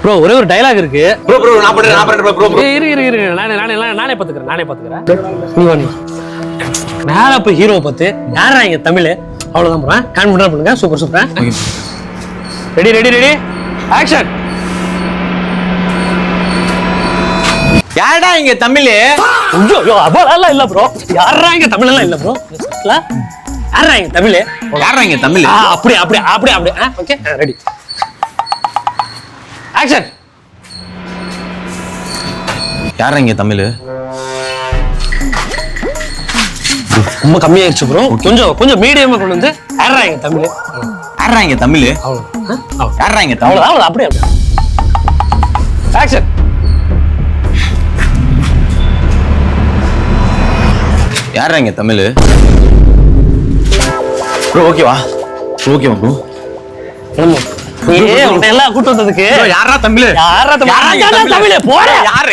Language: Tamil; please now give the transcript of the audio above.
ப்ரோ ஒரே ஒரு டயலாக் இருக்கு. ப்ரோ நான் பண்றேன் ப்ரோ. இரு நானே பாத்துக்கிறேன். நீ வா. நேரா போய் ஹீரோவை பார்த்து யாரா இங்க தமிழ் அவ்வளவுதான் ப்ரோ. கான்ஃபிடன்ட் பண்ணுங்க. சூப்பர். Ready action. யாரடா இங்க தமிழ்? ஐயோ அவ்வளவு இல்ல ப்ரோ. யாரா இங்க தமிழ் எல்லாம் இல்ல ப்ரோ. யாரா இங்க தமிழ்? அப்படி ஓகே ரெடி ஆக்ஷன். யாரா இங்க தமிழ்? ரொம்ப கம்மியாயிருச்சு ப்ரோ. கொஞ்சம் மீடியமா கொண்டு வந்து யாரா இங்க தமிழ்? யாரா இங்க தமிழ்? யாரா இங்க தமிழ்? அவ்வளவு அப்படியே ஆக்ஷன். யாரா இங்க தமிழ்? ப்ரோ ஓகேவா ப்ரோ? எல்லாம் கூட்டு வந்ததுக்கு யாரா தமிழ்? தமிழ் போற யாரு?